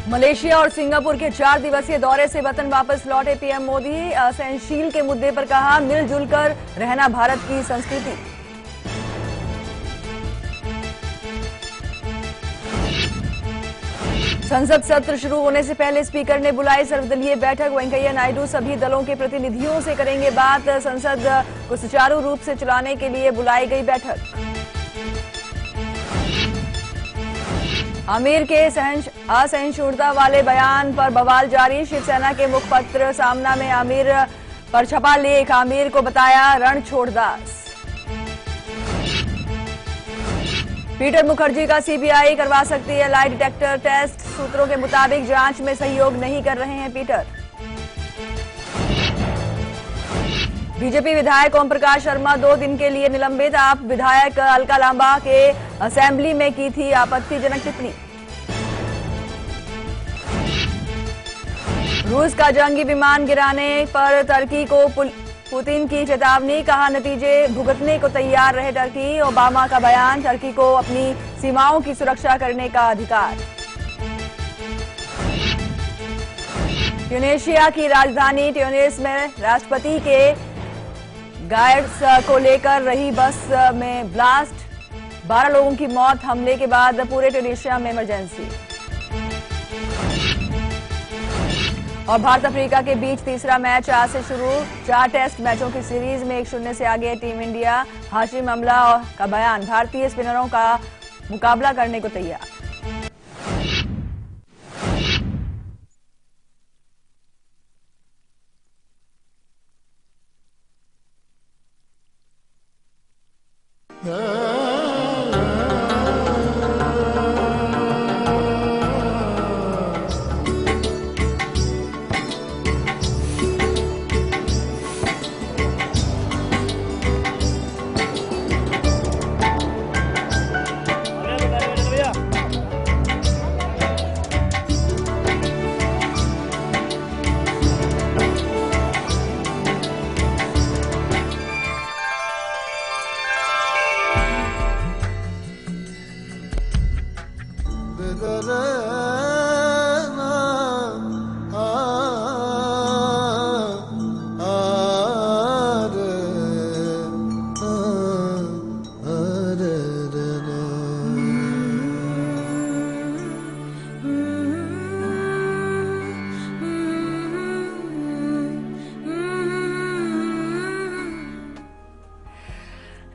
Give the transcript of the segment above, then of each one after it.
Malaysia और Singapore के 4 दिवसीय दौरे से वतन वापस लौटे पीएम मोदी। असहनशील के मुद्दे पर कहा, मिलजुल कर रहना भारत की संस्कृति। संसद सत्र शुरू होने से पहले स्पीकर ने बुलाई सर्वदलीय बैठक। वेंकैया नायडू सभी दलों के प्रतिनिधियों से करेंगे बात। संसद को सुचारू रूप से चलाने के लिए बुलाई गई बैठक। आमिर के असहिष्णुता वाले बयान पर बवाल जारी। शिवसेना के मुखपत्र सामना में आमिर पर छपा लेख, आमिर को बताया रणछोड़दास। पीटर मुखर्जी का सीबीआई करवा सकती है लाई डिटेक्टर टेस्ट। सूत्रों के मुताबिक जांच में सहयोग नहीं कर रहे हैं पीटर। बीजेपी विधायक ओम प्रकाश शर्मा 2 दिन के लिए निलंबित। आप विधायक अलका लांबा के असेंबली में की थी आपत्तिजनक टिप्पणी। रूस का जंगी विमान गिराने पर तुर्की को पुतिन की चेतावनी। कहा, नतीजे भुगतने को तैयार रहे तुर्की। ओबामा का बयान, तुर्की को अपनी सीमाओं की सुरक्षा करने का अधिकार। ट्यूनीशिया की राजधानी ट्यूनिस में राष्ट्रपति के गाइड्स को लेकर रही बस में ब्लास्ट। 12 लोगों की मौत। हमले के बाद पूरे ट्यूनीशिया में इमरजेंसी। और भारत अफ्रीका के बीच तीसरा मैच आज से शुरू। 4 टेस्ट मैचों की सीरीज में 1-0 से आगे टीम इंडिया। हाशिम अमला का बयान, भारतीय स्पिनरों का मुकाबला करने को तैयार।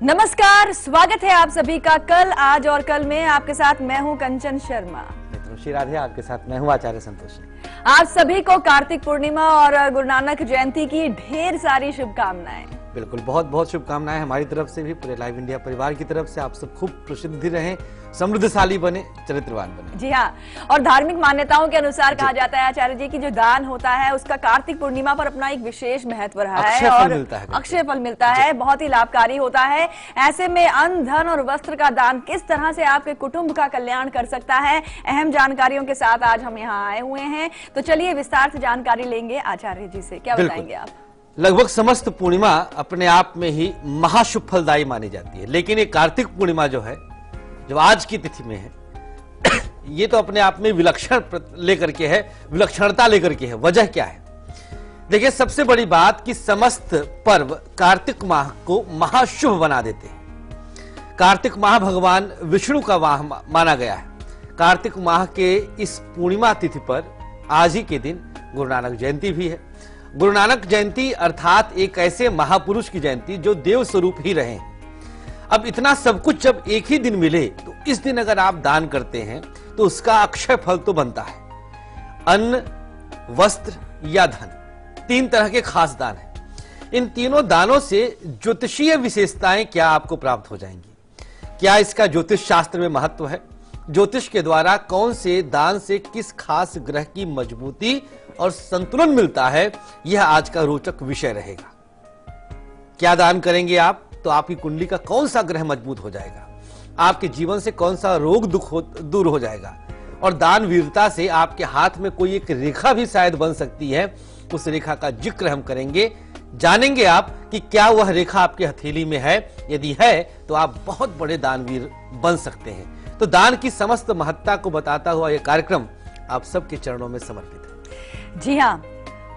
नमस्कार, स्वागत है आप सभी का कल, आज और कल में। आपके साथ मैं हूं कंचन शर्मा। राधे, आपके साथ मैं हूं आचार्य संतोष। आप सभी को कार्तिक पूर्णिमा और गुरु नानक जयंती की ढेर सारी शुभकामनाएं। बिल्कुल, बहुत बहुत शुभकामनाएं हमारी तरफ से भी, पूरे लाइव इंडिया परिवार की तरफ से। आप सब खूब प्रसिद्धि रहें, समृद्धशाली बने, चरित्रवान बने। जी हाँ, और धार्मिक मान्यताओं के अनुसार कहा जाता है आचार्य जी की जो दान होता है उसका कार्तिक पूर्णिमा पर अपना एक विशेष महत्व रहा है और अक्षय फल मिलता है, बहुत ही लाभकारी होता है। ऐसे में अन्न, धन और वस्त्र का दान किस तरह से आपके कुटुंब का कल्याण कर सकता है, अहम जानकारियों के साथ आज हम यहाँ आए हुए हैं। तो चलिए विस्तार से जानकारी लेंगे आचार्य जी से। क्या बताएंगे आप? लगभग समस्त पूर्णिमा अपने आप में ही महाशुभ फलदायी मानी जाती है, लेकिन ये कार्तिक पूर्णिमा जो है, जो आज की तिथि में है, ये तो अपने आप में विलक्षण लेकर के है, विलक्षणता लेकर के है। वजह क्या है? देखिए, सबसे बड़ी बात कि समस्त पर्व कार्तिक माह को महाशुभ बना देते हैं। कार्तिक माह भगवान विष्णु का माह माना गया है। कार्तिक माह के इस पूर्णिमा तिथि पर आज ही के दिन गुरु नानक जयंती भी है। गुरु नानक जयंती अर्थात एक ऐसे महापुरुष की जयंती जो देव स्वरूप ही रहे। अब इतना सब कुछ जब एक ही दिन मिले तो इस दिन अगर आप दान करते हैं तो उसका अक्षय फल तो बनता है। अन्न, वस्त्र या धन, 3 तरह के खास दान हैं। इन तीनों दानों से ज्योतिषीय विशेषताएं क्या आपको प्राप्त हो जाएंगी? क्या इसका ज्योतिष शास्त्र में महत्व है? ज्योतिष के द्वारा कौन से दान से किस खास ग्रह की मजबूती और संतुलन मिलता है, यह आज का रोचक विषय रहेगा। क्या दान करेंगे आप तो आपकी कुंडली का कौन सा ग्रह मजबूत हो जाएगा, आपके जीवन से कौन सा रोग दुख दूर हो जाएगा, और दान वीरता से आपके हाथ में कोई एक रेखा भी शायद बन सकती है। उस रेखा का जिक्र हम करेंगे, जानेंगे आप कि क्या वह रेखा आपके हथेली में है। यदि है तो आप बहुत बड़े दानवीर बन सकते हैं। तो दान की समस्त महत्ता को बताता हुआ यह कार्यक्रम आप सबके चरणों में समर्पित है। जी हाँ,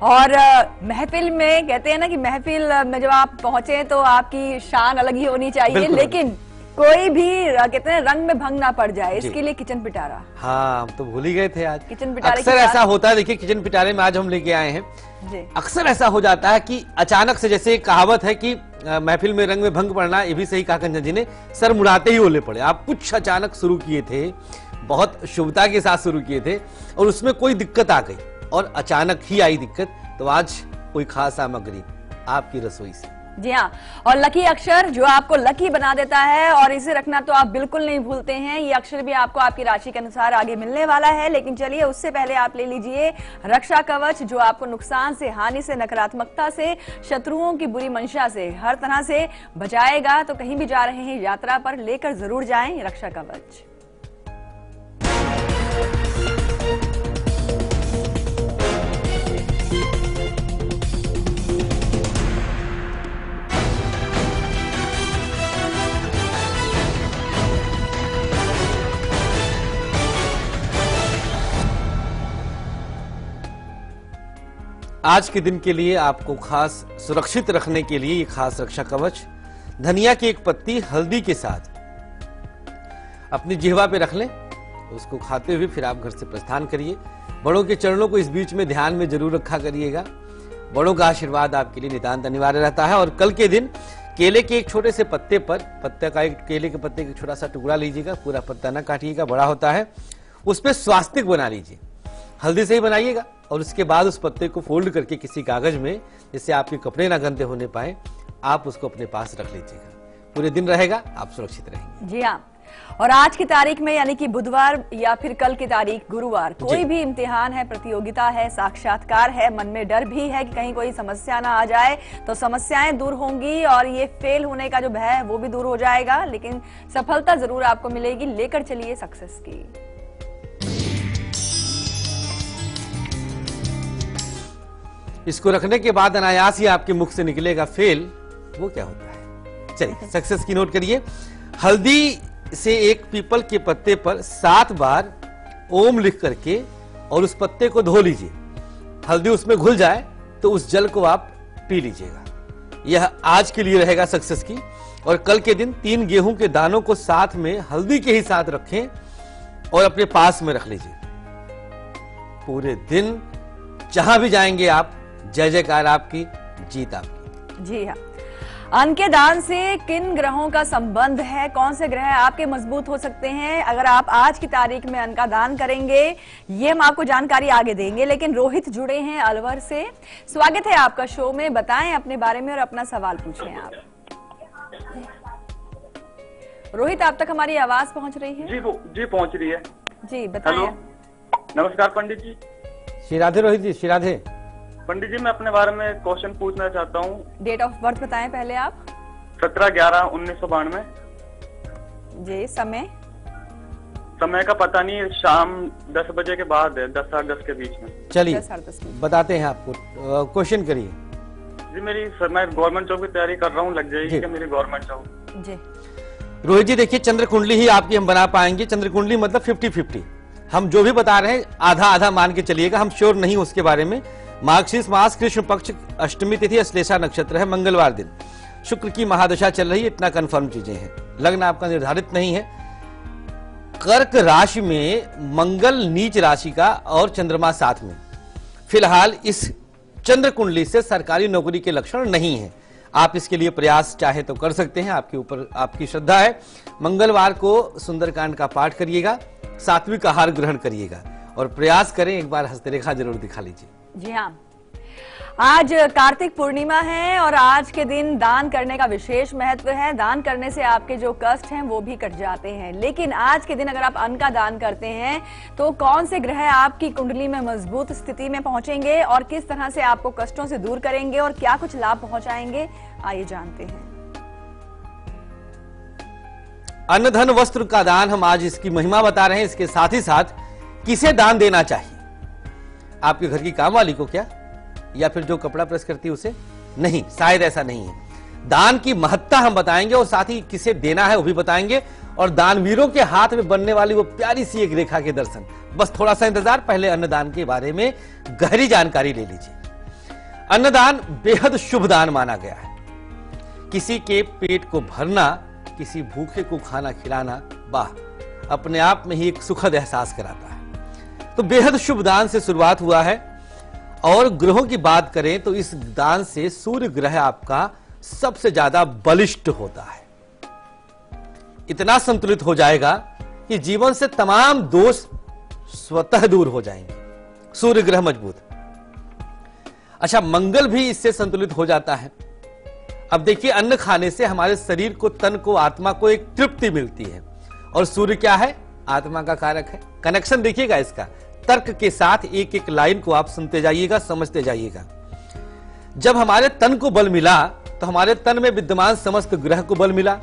और महफिल में कहते हैं ना कि महफिल में जब आप पहुंचे तो आपकी शान अलग ही होनी चाहिए, लेकिन कोई भी कहते हैं रंग में भंग ना पड़ जाए, इसके लिए किचन पिटारा। हाँ, हम तो भूल ही गए थे आज किचन पिटारे। अक्सर ऐसा होता है, देखिए किचन पिटारे में आज हम लेके आए हैं जी। अक्सर ऐसा हो जाता है कि अचानक से, जैसे एक कहावत है कि महफिल में रंग में भंग पड़ना, ये भी सही कहा कंचन जी ने, सर मुड़ाते ही ओले पड़े। आप कुछ अचानक शुरू किए थे, बहुत शुभता के साथ शुरू किए थे और उसमें कोई दिक्कत आ गई और अचानक ही आई दिक्कत, तो आज कोई खास सामग्री आपकी रसोई से। जी हाँ, और लकी अक्षर जो आपको लकी बना देता है और इसे रखना तो आप बिल्कुल नहीं भूलते हैं। ये अक्षर भी आपको आपकी राशि के अनुसार आगे मिलने वाला है, लेकिन चलिए उससे पहले आप ले लीजिए रक्षा कवच, जो आपको नुकसान से, हानि से, नकारात्मकता से, शत्रुओं की बुरी मंशा से हर तरह से बचाएगा। तो कहीं भी जा रहे हैं यात्रा पर, लेकर जरूर जाएं रक्षा कवच। आज के दिन के लिए आपको खास सुरक्षित रखने के लिए ये खास रक्षा कवच, धनिया की एक पत्ती हल्दी के साथ अपनी जिह्वा पे रख लें। उसको खाते हुए फिर आप घर से प्रस्थान करिए। बड़ों के चरणों को इस बीच में ध्यान में जरूर रखा करिएगा। बड़ों का आशीर्वाद आपके लिए नितांत अनिवार्य रहता है। और कल के दिन केले के एक छोटे से पत्ते पर, पत्ते का एक केले के पत्ते का छोटा सा टुकड़ा लीजिएगा, पूरा पत्ता ना काटिएगा, बड़ा होता है, उस पर स्वास्तिक बना लीजिए। हल्दी से ही बनाइएगा और उसके बाद उस पत्ते को फोल्ड करके किसी कागज में, जिससे आपके कपड़े ना गंदे होने पाए, आप उसको अपने पास रख लीजिएगा। पूरे दिन रहेगा, आप सुरक्षित रहेंगे। जी हाँ, और आज की तारीख में यानी कि बुधवार या फिर कल की तारीख गुरुवार, कोई भी इम्तिहान है, प्रतियोगिता है, साक्षात्कार है, मन में डर भी है कि कहीं कोई समस्या ना आ जाए, तो समस्याएं दूर होंगी और ये फेल होने का जो भय है वो भी दूर हो जाएगा, लेकिन सफलता जरूर आपको मिलेगी। लेकर चलिए सक्सेस की। इसको रखने के बाद अनायास ही आपके मुख से निकलेगा फेल। वो क्या होता है, चलिए सक्सेस की नोट करिए। हल्दी से एक पीपल के पत्ते पर 7 बार ओम लिख करके और उस पत्ते को धो लीजिए। हल्दी उसमें घुल जाए तो उस जल को आप पी लीजिएगा। यह आज के लिए रहेगा सक्सेस की। और कल के दिन 3 गेहूं के दानों को साथ में हल्दी के ही साथ रखें और अपने पास में रख लीजिए। पूरे दिन जहां भी जाएंगे आप, जय जयकार आपकी, जीत आपकी। जी हाँ, अन्न के दान से किन ग्रहों का संबंध है, कौन से ग्रह आपके मजबूत हो सकते हैं अगर आप आज की तारीख में अन्न का दान करेंगे, ये हम आपको जानकारी आगे देंगे। लेकिन रोहित जुड़े हैं अलवर से। स्वागत है आपका शो में, बताएं अपने बारे में और अपना सवाल पूछें आप। रोहित, आप तक हमारी आवाज पहुंच रही है? जी पहुंच रही है। जी बताएं। नमस्कार पंडित जी। श्री राधे रोहित जी, श्री राधे। पंडित जी, मैं अपने बारे में क्वेश्चन पूछना चाहता हूँ। डेट ऑफ बर्थ बताएं पहले आप। 17/11/1992। जी, समय का पता नहीं, शाम 10 बजे के बाद है, 10 साढ़े 10 के बीच में। चलिए बताते हैं आपको, क्वेश्चन करिए। जी मैं गवर्नमेंट जॉब की तैयारी कर रहा हूँ, लग जाएगी क्या मेरी गवर्नमेंट जॉब? जी रोहित जी, देखिए चंद्र कुंडली ही आपकी हम बना पाएंगे। चंद्र कुंडली मतलब 50-50। हम जो भी बता रहे हैं आधा आधा मान के चलिएगा, हम श्योर नहीं उसके बारे में। मार्गशीर्ष मास, कृष्ण पक्ष, अष्टमी तिथि, अश्लेषा नक्षत्र है, मंगलवार दिन, शुक्र की महादशा चल रही है, इतना कंफर्म चीजें हैं। लग्न आपका निर्धारित नहीं है। कर्क राशि में मंगल नीच राशि का और चंद्रमा साथ में। फिलहाल इस चंद्र कुंडली से सरकारी नौकरी के लक्षण नहीं है। आप इसके लिए प्रयास चाहे तो कर सकते हैं, आपके ऊपर आपकी श्रद्धा है। मंगलवार को सुंदरकांड का पाठ करिएगा, सात्विक आहार ग्रहण करिएगा और प्रयास करें, एक बार हस्तरेखा जरूर दिखा लीजिए। जी हाँ, आज कार्तिक पूर्णिमा है और आज के दिन दान करने का विशेष महत्व है। दान करने से आपके जो कष्ट हैं वो भी कट जाते हैं। लेकिन आज के दिन अगर आप अन्न का दान करते हैं तो कौन से ग्रह आपकी कुंडली में मजबूत स्थिति में पहुंचेंगे और किस तरह से आपको कष्टों से दूर करेंगे और क्या कुछ लाभ पहुंचाएंगे, आइए जानते हैं। अन्न धन वस्त्र का दान, हम आज इसकी महिमा बता रहे हैं। इसके साथ ही साथ किसे दान देना चाहिए, आपके घर की काम वाली को क्या, या फिर जो कपड़ा प्रेस करती है उसे? नहीं, शायद ऐसा नहीं है। दान की महत्ता हम बताएंगे और साथ ही किसे देना है वो भी बताएंगे, और दानवीरों के हाथ में बनने वाली वो प्यारी सी एक रेखा के दर्शन। बस थोड़ा सा इंतजार, पहले अन्नदान के बारे में गहरी जानकारी ले लीजिए। अन्नदान बेहद शुभ दान माना गया है। किसी के पेट को भरना, किसी भूखे को खाना खिलाना, वाह, अपने आप में ही एक सुखद एहसास कराता है। तो बेहद शुभ दान से शुरुआत हुआ है। और ग्रहों की बात करें तो इस दान से सूर्य ग्रह आपका सबसे ज्यादा बलिष्ठ होता है, इतना संतुलित हो जाएगा कि जीवन से तमाम दोष स्वतः दूर हो जाएंगे। सूर्य ग्रह मजबूत। अच्छा, मंगल भी इससे संतुलित हो जाता है। अब देखिए, अन्न खाने से हमारे शरीर को, तन को, आत्मा को एक तृप्ति मिलती है, और सूर्य क्या है? आत्मा का कारक है। कनेक्शन देखिएगा इसका, तर्क के साथ एक एक लाइन को आप सुनते जाइएगा, समझते जाइएगा। जब हमारे तन को बल मिला तो हमारे तन में विद्यमान समस्त ग्रह को बल मिला,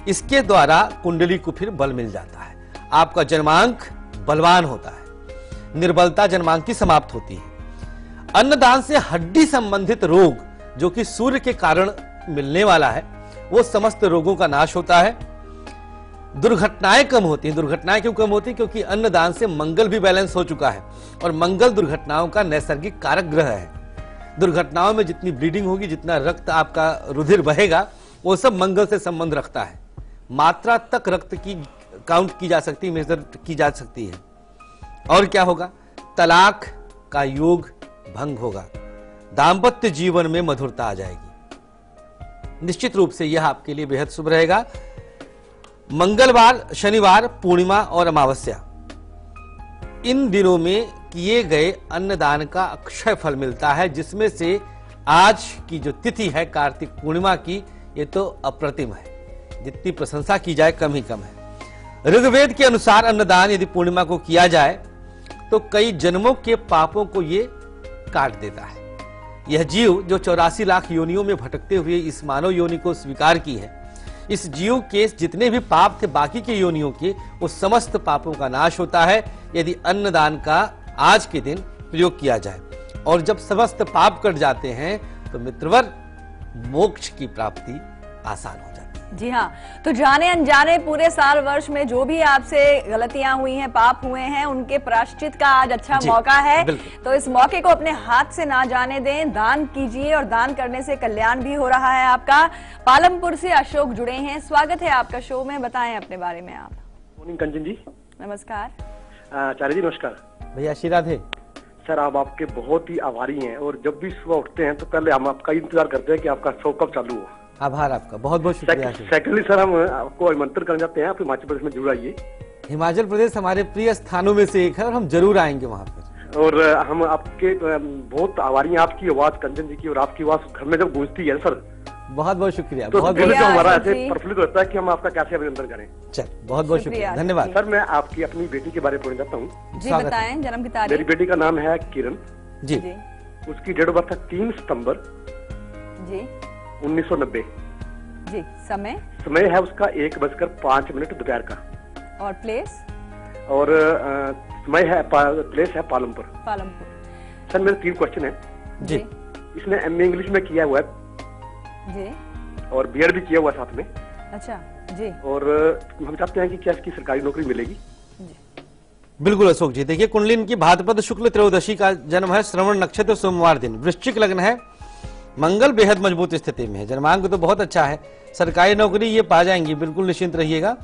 इसके द्वारा कुंडली को फिर बल मिल जाता है। आपका जन्मांक बलवान होता है, निर्बलता जन्मांक की समाप्त होती है। अन्नदान से हड्डी संबंधित रोग जो कि सूर्य के कारण मिलने वाला है, वो समस्त रोगों का नाश होता है। दुर्घटनाएं कम होती हैं। दुर्घटनाएं क्यों कम होती हैं? क्योंकि अन्नदान से मंगल भी बैलेंस हो चुका है, और मंगल दुर्घटनाओं का नैसर्गिक कारक ग्रह है। दुर्घटनाओं में जितनी ब्लीडिंग होगी, जितना रक्त आपका रुधिर बहेगा, वो सब मंगल से संबंध रखता है। मात्रा तक रक्त की काउंट की जा सकती है, मेजर की जा सकती है। और क्या होगा? तलाक का योग भंग होगा, दाम्पत्य जीवन में मधुरता आ जाएगी। निश्चित रूप से यह आपके लिए बेहद शुभ रहेगा। मंगलवार, शनिवार, पूर्णिमा और अमावस्या, इन दिनों में किए गए अन्नदान का अक्षय फल मिलता है, जिसमें से आज की जो तिथि है कार्तिक पूर्णिमा की, ये तो अप्रतिम है। जितनी प्रशंसा की जाए कम ही कम है। ऋग्वेद के अनुसार अन्नदान यदि पूर्णिमा को किया जाए तो कई जन्मों के पापों को ये काट देता है। यह जीव जो 84 लाख योनियों में भटकते हुए इस मानव योनि को स्वीकार की है, इस जीव के जितने भी पाप थे बाकी के योनियों के, उस समस्त पापों का नाश होता है यदि अन्नदान का आज के दिन प्रयोग किया जाए। और जब समस्त पाप कट जाते हैं तो मित्रवर, मोक्ष की प्राप्ति आसान हो जाती है। जी हाँ, तो जाने अनजाने पूरे साल वर्ष में जो भी आपसे गलतियां हुई हैं, पाप हुए हैं, उनके प्रायश्चित का आज अच्छा मौका है। तो इस मौके को अपने हाथ से ना जाने दें, दान कीजिए, और दान करने से कल्याण भी हो रहा है आपका। पालमपुर से अशोक जुड़े हैं, स्वागत है आपका शो में, बताएं अपने बारे में आप। मॉर्निंग कंचन जी। नमस्कार। चार्य जी नमस्कार। भैया श्री राधे। सर, आप आपके बहुत ही आभारी हैं, और जब भी सुबह उठते हैं तो पहले हम आपका इंतजार करते हैं कि आपका शो कब चालू हो। आभार आपका, बहुत बहुत शुक्रिया। सेकेंडली सर, हम आपको आमंत्रण करना चाहते हैं, आप हिमाचल प्रदेश में जरूर आइए। हिमाचल प्रदेश हमारे प्रिय स्थानों में से एक है, और हम जरूर आएंगे वहाँ पर। और हम आपके बहुत आभारी हैं, आपकी आवाज कंचन जी की, और आपकी आवाज घर में जब गूंजती है सर, बहुत बहुत शुक्रिया। तो बहुत दिल बहुत से हमारा ऐसे प्रफुल्लित होता है कि हम आपका कैसे अभिनंदन करें। चल, बहुत बहुत शुक्रिया, धन्यवाद। सर, मैं आपकी अपनी बेटी के बारे में बोलना चाहता हूँ। जी बताएं, जन्म की तारीख। मेरी बेटी का नाम है किरण जी। उसकी डेट ऑफ बर्थ है 3 सितंबर जी 1990 जी। समय है उसका 1:05 दोपहर का। और प्लेस? और प्लेस है पालमपुर। सर, मेरे 3 क्वेश्चन है जी। इसने MA इंग्लिश में किया हुआ है जी, और BEd भी किया हुआ साथ में। अच्छा जी। और हम चाहते हैं कि क्या इसकी सरकारी नौकरी मिलेगी? बिल्कुल अशोक जी, देखिए कुंडली इनकी भाद्रपद शुक्ल त्रयोदशी का जन्म है, श्रवण नक्षत्र, सोमवार दिन, वृश्चिक लग्न है, मंगल बेहद मजबूत स्थिति में है, जन्मांक तो बहुत अच्छा है, सरकारी नौकरी ये पा जाएंगी, बिल्कुल निश्चिंत रहिएगा।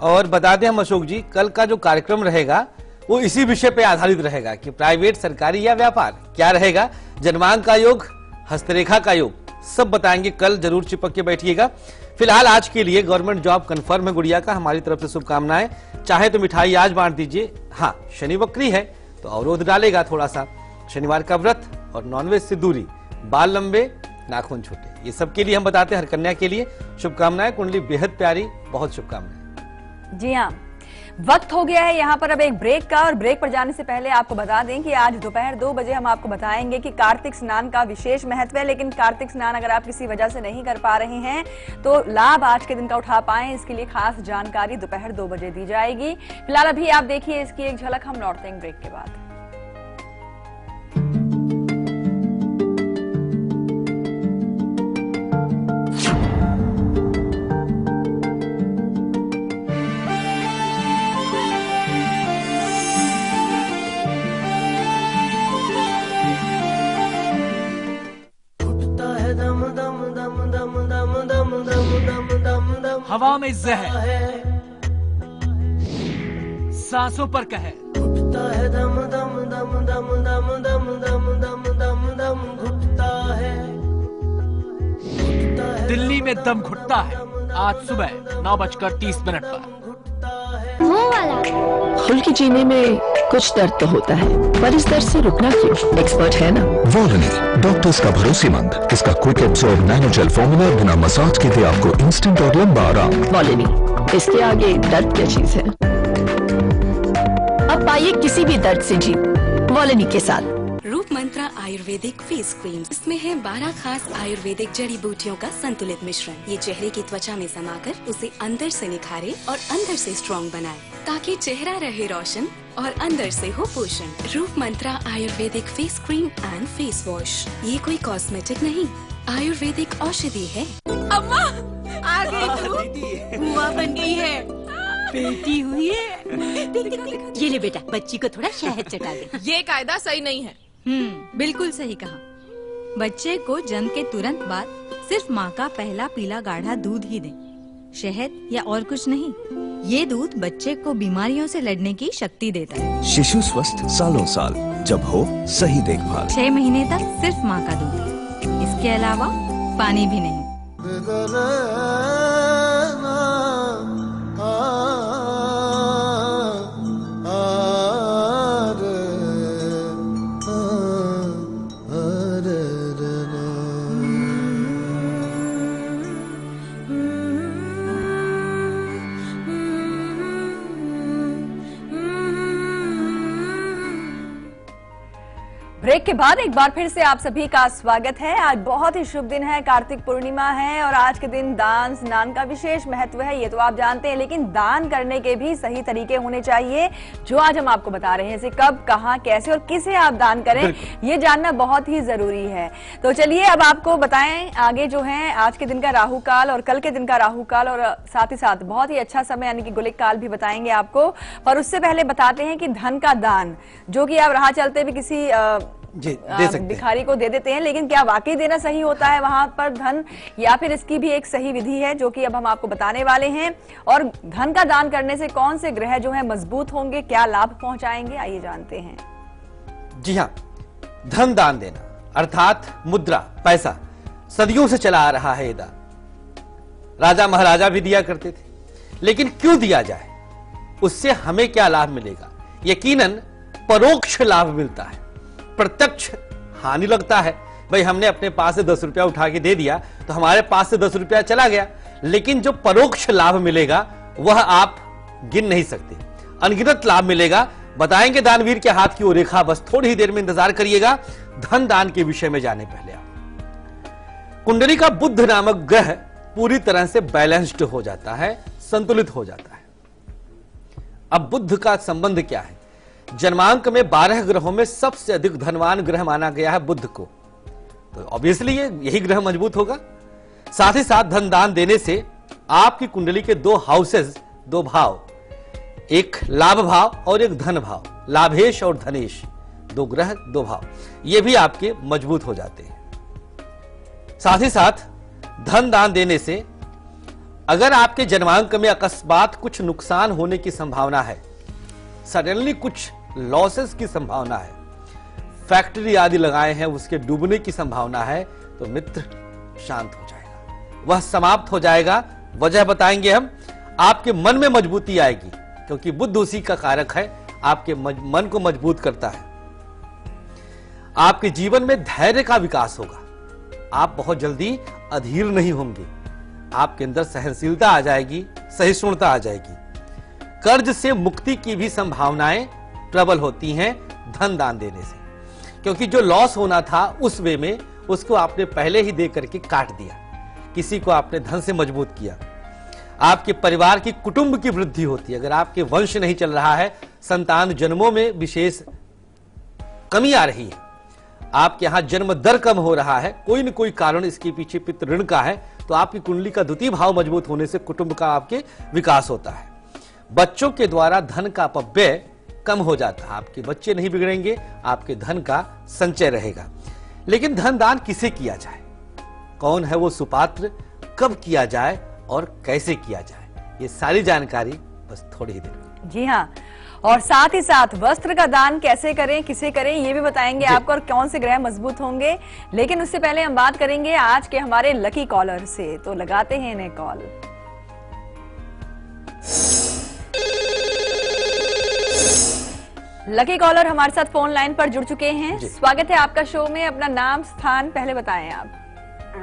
और बता दें हम अशोक जी, कल का जो कार्यक्रम रहेगा वो इसी विषय पे आधारित रहेगा कि प्राइवेट, सरकारी या व्यापार क्या रहेगा, जन्मांक का योग, हस्तरेखा का योग, सब बताएंगे कल, जरूर चिपक के बैठिएगा। फिलहाल आज के लिए गवर्नमेंट जॉब कंफर्म है गुड़िया का, हमारी तरफ से शुभकामनाएं। चाहे तो मिठाई आज बांट दीजिए। हाँ, शनि वक्री है तो अवरोध डालेगा थोड़ा सा, शनिवार का व्रत और नॉनवेज से दूरी, बाल लंबे नाखून छोटे, ये सब के लिए हम बताते हैं। हर कन्या के लिए शुभकामनाएं, कुंडली बेहद प्यारी, बहुत शुभकामनाएं। जी हाँ, वक्त हो गया है यहाँ पर अब एक ब्रेक का, और ब्रेक पर जाने से पहले आपको बता दें कि आज दोपहर 2 बजे हम आपको बताएंगे कि कार्तिक स्नान का विशेष महत्व है। लेकिन कार्तिक स्नान अगर आप किसी वजह से नहीं कर पा रहे हैं तो लाभ आज के दिन का उठा पाएं, इसके लिए खास जानकारी दोपहर 2 बजे दी जाएगी। फिलहाल अभी आप देखिए इसकी एक झलक, हम लौटते हैं ब्रेक के बाद। हवा में जहर, सांसों पर कहर, दिल्ली में दम घुटता है। आज सुबह 9:30 पर। वो वाला खुल के जीने में कुछ दर्द तो होता है, पर इस दर्द से रुकना क्यों? एक्सपर्ट है ना वॉलनी, डॉक्टर्स का भरोसेमंद, इसका क्विक एब्सॉर्ब नैनोजेल फॉर्मूला बिना मसाज के दे आपको इंस्टेंट और लंबा आराम। वॉलनी, इसके आगे दर्द क्या चीज है? अब पाइए किसी भी दर्द से जीत वॉलनी के साथ। रूप मंत्रा आयुर्वेदिक फेस क्रीम, इसमें है 12 खास आयुर्वेदिक जड़ी बूटियों का संतुलित मिश्रण। ये चेहरे की त्वचा में समाकर उसे अंदर से निखारे और अंदर से स्ट्रॉन्ग बनाए, ताकि चेहरा रहे रोशन और अंदर से हो पोषण। Roop Mantra Ayurvedic face cream and face wash, ये कोई कॉस्मेटिक नहीं, आयुर्वेदिक औषधि है। अम्मा आ गई तू, बुआ बन गई है, बेटी हुई है। ये ले बेटा, बच्ची को थोड़ा शहद चटा दे। ये कायदा सही नहीं है। बिल्कुल सही कहा। बच्चे को जन्म के तुरंत बाद सिर्फ माँ का पहला पीला गाढ़ा दूध ही दें, शहद या और कुछ नहीं। ये दूध बच्चे को बीमारियों से लड़ने की शक्ति देता है। शिशु स्वस्थ सालों साल, जब हो सही देखभाल। 6 महीने तक सिर्फ माँ का दूध, इसके अलावा पानी भी नहीं। ब्रेक के बाद एक बार फिर से आप सभी का स्वागत है। आज बहुत ही शुभ दिन है, कार्तिक पूर्णिमा है और आज के दिन दान स्नान का विशेष महत्व है, ये तो आप जानते हैं। लेकिन दान करने के भी सही तरीके होने चाहिए, जो आज हम आपको बता रहे हैं। जैसे कब, कहां, कैसे और किसे आप दान करें, ये जानना बहुत ही जरूरी है। तो चलिए अब आपको बताएं आगे जो है आज के दिन का राहु काल और कल के दिन का राहु काल, और साथ ही साथ बहुत ही अच्छा समय यानी कि गुलिक काल भी बताएंगे आपको। पर उससे पहले बताते हैं कि धन का दान, जो कि आप राह चलते भी किसी जी दे सकते हैं, भिखारी को दे देते हैं, लेकिन क्या वाकई देना सही होता है वहां पर धन, या फिर इसकी भी एक सही विधि है जो कि अब हम आपको बताने वाले हैं। और धन का दान करने से कौन से ग्रह जो है मजबूत होंगे, क्या लाभ पहुंचाएंगे, आइए जानते हैं। जी हाँ, धन दान देना अर्थात मुद्रा, पैसा सदियों से चला आ रहा है। ये दान राजा महाराजा भी दिया करते थे, लेकिन क्यों दिया जाए, उससे हमें क्या लाभ मिलेगा? यकीनन परोक्ष लाभ मिलता है, प्रत्यक्ष हानि लगता है। भाई हमने अपने पास से 10 रुपया उठा के दे दिया तो हमारे पास से 10 रुपया चला गया, लेकिन जो परोक्ष लाभ मिलेगा वह आप गिन नहीं सकते, अनगिनत लाभ मिलेगा। बताएंगे दानवीर के हाथ की वो रेखा, बस थोड़ी ही देर में इंतजार करिएगा। धन दान के विषय में जाने पहले आप कुंडली का बुध नामक ग्रह पूरी तरह से बैलेंस्ड हो जाता है, संतुलित हो जाता है। अब बुध का संबंध क्या है? जन्मांक में 12 ग्रहों में सबसे अधिक धनवान ग्रह माना गया है बुध को, तो ऑब्वियसली यही ग्रह मजबूत होगा। साथ ही साथ धन दान देने से आपकी कुंडली के 2 हाउसेस, 2 भाव, एक लाभ भाव और एक धन भाव, लाभेश और धनेश, 2 ग्रह 2 भाव, ये भी आपके मजबूत हो जाते हैं। साथ ही साथ धन दान देने से अगर आपके जन्मांक में अकस्मात कुछ नुकसान होने की संभावना है, सडनली कुछ लॉसेस की संभावना है, फैक्ट्री आदि लगाए हैं उसके डूबने की संभावना है, तो मित्र शांत हो जाएगा, वह समाप्त हो जाएगा। वजह बताएंगे हम। आपके मन में मजबूती आएगी, क्योंकि बुध उसी का कारक है, आपके मन को मजबूत करता है। आपके जीवन में धैर्य का विकास होगा, आप बहुत जल्दी अधीर नहीं होंगे, आपके अंदर सहनशीलता आ जाएगी, सहिष्णुता आ जाएगी। कर्ज से मुक्ति की भी संभावनाएं प्रबल होती हैं धन दान देने से, क्योंकि जो लॉस होना था उस वे में उसको आपने पहले ही दे करके काट दिया, किसी को आपने धन से मजबूत किया। आपके परिवार की, कुटुंब की वृद्धि होती है। अगर आपके वंश नहीं चल रहा है, संतान जन्मों में विशेष कमी आ रही है, आपके यहां जन्म दर कम हो रहा है, कोई न कोई कारण इसके पीछे पितृ ऋण का है, तो आपकी कुंडली का द्वितीय भाव मजबूत होने से कुटुंब का आपके विकास होता है। बच्चों के द्वारा धन का अपव्यय कम हो जाता है, आपके बच्चे नहीं बिगड़ेंगे, आपके धन का संचय रहेगा। लेकिन धन दान किसे किया जाए, कौन है वो सुपात्र, कब किया जाए और कैसे किया जाए, ये सारी जानकारी बस थोड़ी ही देर में। जी हाँ, और साथ ही साथ वस्त्र का दान कैसे करें, किसे करें, ये भी बताएंगे आपको, और कौन से ग्रह मजबूत होंगे। लेकिन उससे पहले हम बात करेंगे आज के हमारे लकी कॉलर से, तो लगाते हैं इन्हें कॉल। लकी कॉलर हमारे साथ फोन लाइन पर जुड़ चुके हैं। स्वागत है आपका शो में, अपना नाम स्थान पहले बताएं आप।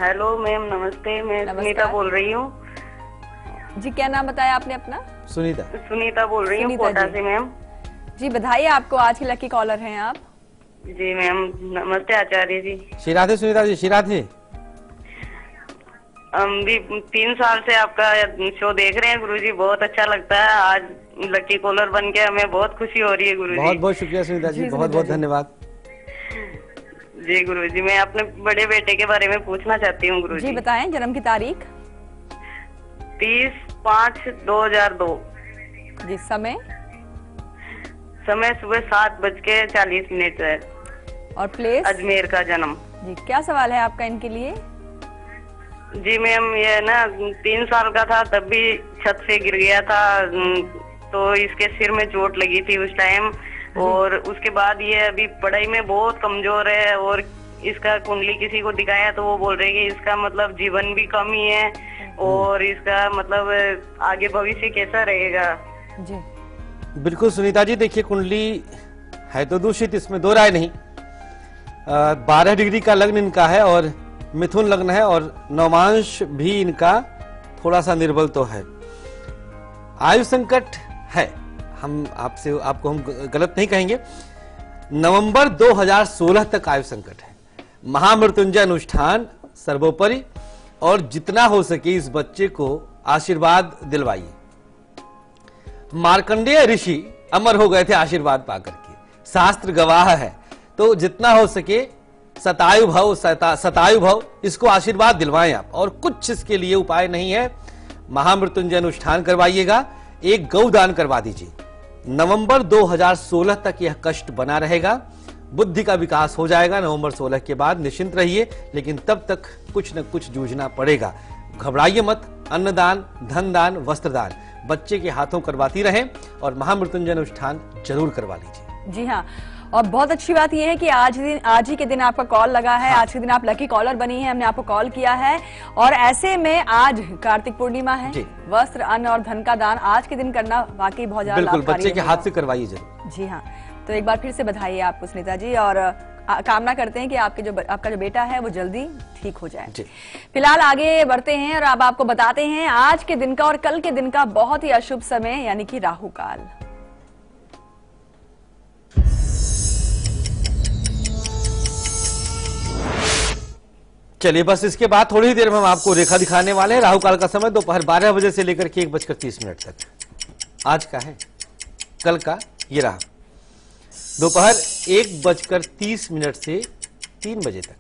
हेलो मैम, नमस्ते, मैं सुनीता बोल रही हूँ। जी, क्या नाम बताया आपने अपना? सुनीता बोल रही हूँ कोटा से मैम। जी, बधाई आपको, आज की लकी कॉलर हैं आप। जी मैम, नमस्ते आचार्य जी। श्री राधे सुनीता जी, श्री राधे। हम भी 3 साल से आपका शो देख रहे हैं गुरुजी, बहुत अच्छा लगता है। आज लकी कॉलर बन के हमें बहुत खुशी हो रही है गुरुजी। बहुत बहुत शुक्रिया सुनीता जी, बहुत बहुत धन्यवाद। जी गुरुजी, मैं अपने बड़े बेटे के बारे में पूछना चाहती हूँ गुरुजी। जी बताएं, जन्म की तारीख? 30/5/2002। जी, समय? समय सुबह 7:40 है। और प्लेस? अजमेर का जन्म। जी, क्या सवाल है आपका इनके लिए? जी मैम, ये ना 3 साल का था तब भी छत से गिर गया था, तो इसके सिर में चोट लगी थी उस टाइम, और उसके बाद ये अभी पढ़ाई में बहुत कमजोर है, और इसका कुंडली किसी को दिखाया तो वो बोल रहे कि इसका मतलब जीवन भी कम ही है, और इसका मतलब आगे भविष्य कैसा रहेगा। जी बिल्कुल सुनीता जी, देखिए कुंडली है तो दूषित, इसमें दो राय नहीं। 12 डिग्री का लग्न इनका है और मिथुन लग्न है, और नवमांश भी इनका थोड़ा सा निर्बल तो है। आयु संकट है, आपको हम गलत नहीं कहेंगे। नवंबर 2016 तक आयु संकट है। महामृत्युंजय अनुष्ठान सर्वोपरि, और जितना हो सके इस बच्चे को आशीर्वाद दिलवाइए। मार्कंडेय ऋषि अमर हो गए थे आशीर्वाद पाकर के, शास्त्र गवाह है। तो जितना हो सके सतायु भव इसको आशीर्वाद दिलवाएं आप, और कुछ इसके लिए उपाय नहीं है। महामृत्युंजय अनुष्ठान करवाइएगा, एक गौदान करवा दीजिए। नवंबर 2016 तक यह कष्ट बना रहेगा, बुद्धि का विकास हो जाएगा। नवंबर 16 के बाद निश्चिंत रहिए, लेकिन तब तक कुछ न कुछ जूझना पड़ेगा। घबराइए मत। अन्नदान, धन दान, वस्त्रदान बच्चे के हाथों करवाती रहें, और महामृत्युंजय अनुष्ठान जरूर करवा लीजिए। जी हाँ, और बहुत अच्छी बात यह है कि आज ही के दिन आपका कॉल लगा है। आज के दिन आप लकी कॉलर बनी है, हमने आपको कॉल किया है। और ऐसे में आज कार्तिक पूर्णिमा है, वस्त्र, अन्न और धन का दान आज के दिन करना वाकई बहुत ज्यादा बिल्कुल, लाभकारी बच्चे के हाथ से करवाइए जरूर। जी हाँ, तो एक बार फिर से बधाई आपको सुनीता जी, और कामना करते हैं कि आपका जो बेटा है वो जल्दी ठीक हो जाए। फिलहाल आगे बढ़ते हैं और अब आपको बताते हैं आज के दिन का और कल के दिन का बहुत ही अशुभ समय, यानी कि राहु काल। चलिए, बस इसके बाद थोड़ी ही देर में हम आपको रेखा दिखाने वाले हैं। राहु काल का समय दोपहर 12 बजे से लेकर के 1:30 तक आज का है। कल का ये रहा दोपहर 1:30 से 3 बजे तक,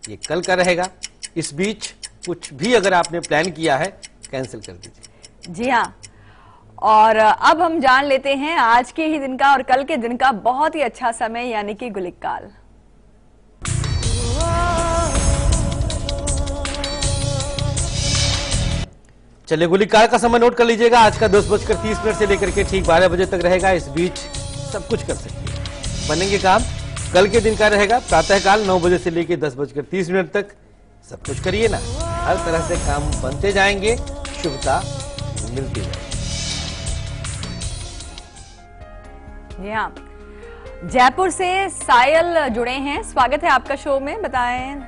ये कल का रहेगा। इस बीच कुछ भी अगर आपने प्लान किया है कैंसिल कर दीजिए। जी हाँ, और अब हम जान लेते हैं आज के ही दिन का और कल के दिन का बहुत ही अच्छा समय, यानी कि गुलिक काल। चलिए, गुलिक काल का समय नोट कर लीजिएगा। आज का 10:30 से लेकर के ठीक 12 बजे तक रहेगा। इस बीच सब कुछ कर सकते हैं, बनेंगे काम। कल के दिन का रहेगा प्रातः काल 9 बजे से लेकर 10:30 तक। सब कुछ करिए ना, हर तरह से काम बनते जाएंगे, शुभता मिलती जाएगी। जी हाँ, जयपुर से सायल जुड़े हैं, स्वागत है आपका शो में, बताएं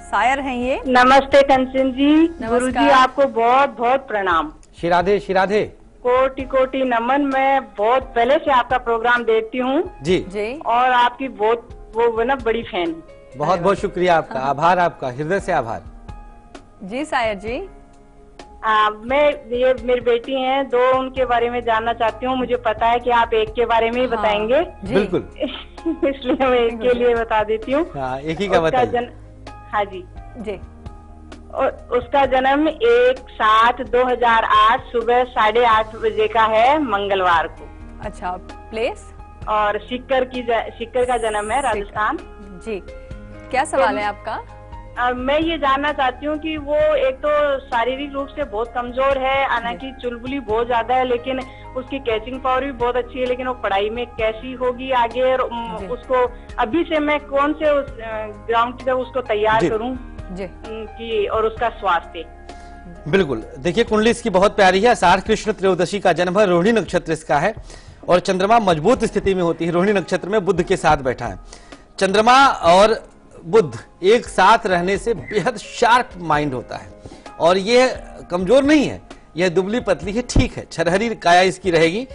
सायर हैं ये। नमस्ते कंचन जी, गुरुजी आपको बहुत बहुत प्रणाम। श्री राधे, श्री राधे। कोटि कोटि नमन। मैं बहुत पहले से आपका प्रोग्राम देखती हूँ जी जी, और आपकी बहुत वो ना बड़ी फैन। बहुत बहुत शुक्रिया आपका, आभार आपका, हृदय से आभार। जी सायर जी, मैं ये मेरी बेटी हैं, 2 उनके बारे में जानना चाहती हूँ। मुझे पता है कि आप एक के बारे में ही बताएंगे। बिल्कुल। इसलिए मैं एक के लिए बता देती हूँ। एक ही का बताइए। हाँ जी जी। और उसका जन्म 1/7/2008 सुबह 8:30 बजे का है, मंगलवार को। अच्छा, प्लेस? और सीकर का जन्म है, राजस्थान। जी, क्या सवाल है आपका? मैं ये जानना चाहती हूँ कि वो एक तो शारीरिक रूप से बहुत कमजोर है, हालांकि चुलबुली बहुत ज्यादा है, लेकिन उसकी कैचिंग पावर भी बहुत अच्छी है, लेकिन वो पढ़ाई में कैसी होगी आगे, और उसको अभी से मैं कौन से उस ग्राउंड की तरफ उसको तैयार करूँ कि और उसका स्वास्थ्य। बिल्कुल, देखिए कुंडली इसकी बहुत प्यारी है। आषाढ़ कृष्ण त्रयोदशी का जन्म है, रोहिणी नक्षत्र इसका है और चंद्रमा मजबूत स्थिति में होती है। रोहिणी नक्षत्र में बुध के साथ बैठा है। चंद्रमा और बुध एक साथ रहने से बेहद शार्प माइंड होता है और ये कमजोर नहीं है, यह दुबली पतली है, ठीक है, छरहरी काया इसकी रहेगी।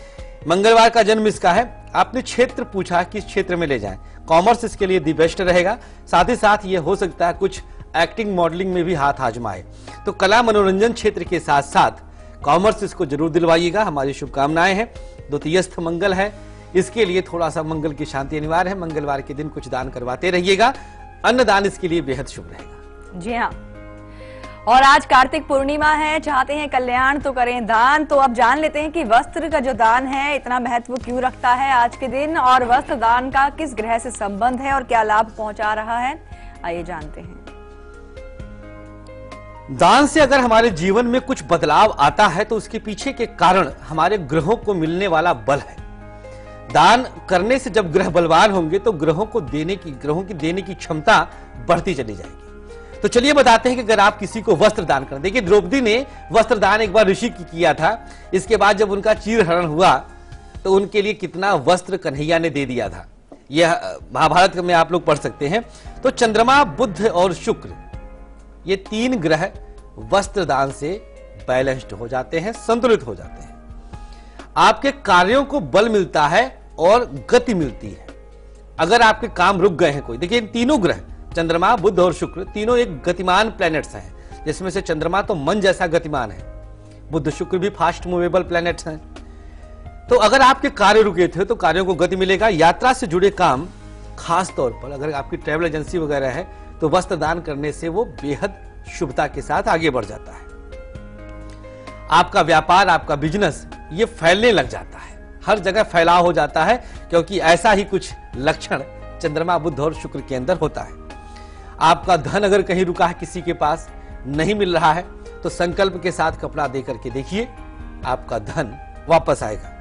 मंगलवार का जन्म इसका है। आपने क्षेत्र पूछा किस क्षेत्र में ले जाएं, कॉमर्स इसके लिए दी बेस्ट रहेगा। साथ ही साथ ये हो सकता है कुछ एक्टिंग मॉडलिंग में भी हाथ आजमाए, तो कला मनोरंजन क्षेत्र के साथ साथ कॉमर्स इसको जरूर दिलवाइएगा। हमारी शुभकामनाएं हैं। द्वितीयस्थ मंगल है, इसके लिए थोड़ा सा मंगल की शांति अनिवार्य है। मंगलवार के दिन कुछ दान करवाते रहिएगा। अन्नदान इसके लिए बेहद शुभ रहेगा। जी हाँ, और आज कार्तिक पूर्णिमा है, चाहते हैं कल्याण तो करें दान। तो अब जान लेते हैं कि वस्त्र का जो दान है इतना महत्व क्यों रखता है आज के दिन, और वस्त्र दान का किस ग्रह से संबंध है और क्या लाभ पहुंचा रहा है, आइए जानते हैं। दान से अगर हमारे जीवन में कुछ बदलाव आता है तो उसके पीछे के कारण हमारे ग्रहों को मिलने वाला बल है। दान करने से जब ग्रह बलवान होंगे तो ग्रहों की देने की क्षमता बढ़ती चली जाएगी। तो चलिए बताते हैं कि अगर आप किसी को वस्त्र दान करें, देखिए द्रौपदी ने वस्त्र दान एक बार ऋषि की किया था। इसके बाद जब उनका चीरहरण हुआ तो उनके लिए कितना वस्त्र कन्हैया ने दे दिया था, यह महाभारत में आप लोग पढ़ सकते हैं। तो चंद्रमा, बुध और शुक्र, ये तीन ग्रह वस्त्र दान से बैलेंस्ड हो जाते हैं, संतुलित हो जाते हैं। आपके कार्यों को बल मिलता है और गति मिलती है। अगर आपके काम रुक गए हैं कोई, देखिए तीनों ग्रह चंद्रमा, बुध और शुक्र तीनों एक गतिमान प्लैनेट्स हैं, जिसमें से चंद्रमा तो मन जैसा गतिमान है, बुध शुक्र भी फास्ट मूवेबल प्लैनेट्स हैं। तो अगर आपके कार्य रुके थे तो कार्यों को गति मिलेगा। यात्रा से जुड़े काम, खास तौर पर अगर आपकी ट्रैवल एजेंसी वगैरह है तो वस्त्र दान करने से वो बेहद शुभता के साथ आगे बढ़ जाता है। आपका व्यापार, आपका बिजनेस ये फैलने लग जाता है, हर जगह फैलाव हो जाता है, क्योंकि ऐसा ही कुछ लक्षण चंद्रमा, बुध और शुक्र के अंदर होता है। आपका धन अगर कहीं रुका है, किसी के पास नहीं मिल रहा है, तो संकल्प के साथ कपड़ा दे करके देखिए, आपका धन वापस आएगा।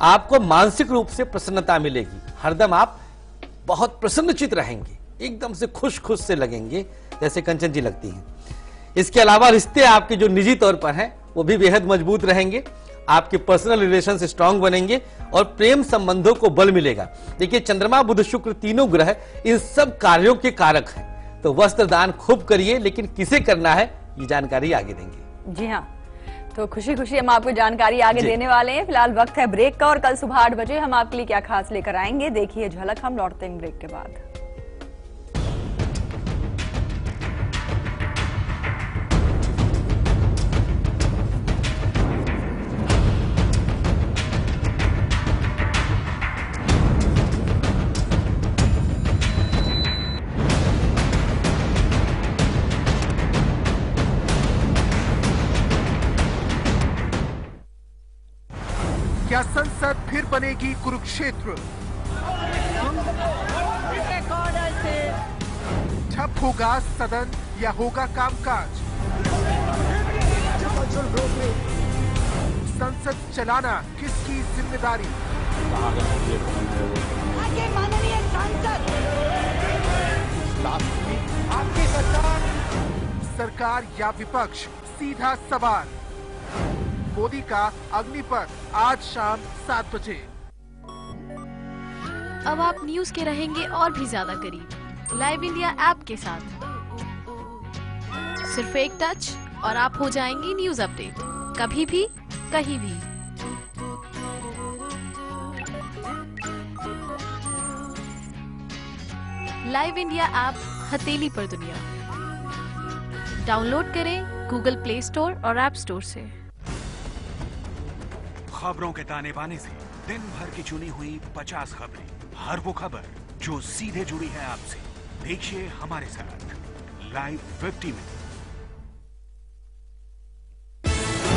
आपको मानसिक रूप से प्रसन्नता मिलेगी, हरदम आप बहुत प्रसन्नचित रहेंगे, एकदम से खुश खुश से लगेंगे जैसे कंचन जी लगती हैं। इसके अलावा रिश्ते आपके जो निजी तौर पर हैं वो भी बेहद मजबूत रहेंगे। आपके पर्सनल रिलेशंस स्ट्रांग बनेंगे और प्रेम संबंधों को बल मिलेगा। देखिए चंद्रमा, बुध, शुक्र तीनों ग्रह इन सब कार्यों के कारक हैं। तो वस्त्र दान खूब करिए, लेकिन किसे करना है ये जानकारी आगे देंगे। जी हाँ, तो खुशी खुशी हम आपको जानकारी आगे देने वाले हैं। फिलहाल वक्त है ब्रेक का और कल सुबह 8 बजे हम आपके लिए क्या खास लेकर आएंगे, देखिए झलक। हम लौटते हैं ब्रेक के बाद। क्या संसद फिर बनेगी कुरुक्षेत्र? ठप होगा सदन या होगा कामकाज? संसद चलाना किसकी जिम्मेदारी? माननीय सांसद, आपकी सरकार या विपक्ष, सीधा सवाल। मोदी का अग्निपथ आज शाम 7 बजे। अब आप न्यूज के रहेंगे और भी ज्यादा करीब लाइव इंडिया ऐप के साथ। सिर्फ एक टच और आप हो जाएंगी न्यूज अपडेट, कभी भी कहीं भी। लाइव इंडिया ऐप हथेली पर दुनिया। डाउनलोड करें गूगल प्ले स्टोर और ऐप स्टोर से। खबरों के ताने बाने से दिन भर की चुनी हुई 50 खबरें, हर वो खबर जो सीधे जुड़ी है आपसे। देखिए हमारे साथ लाइव 50 मिनट।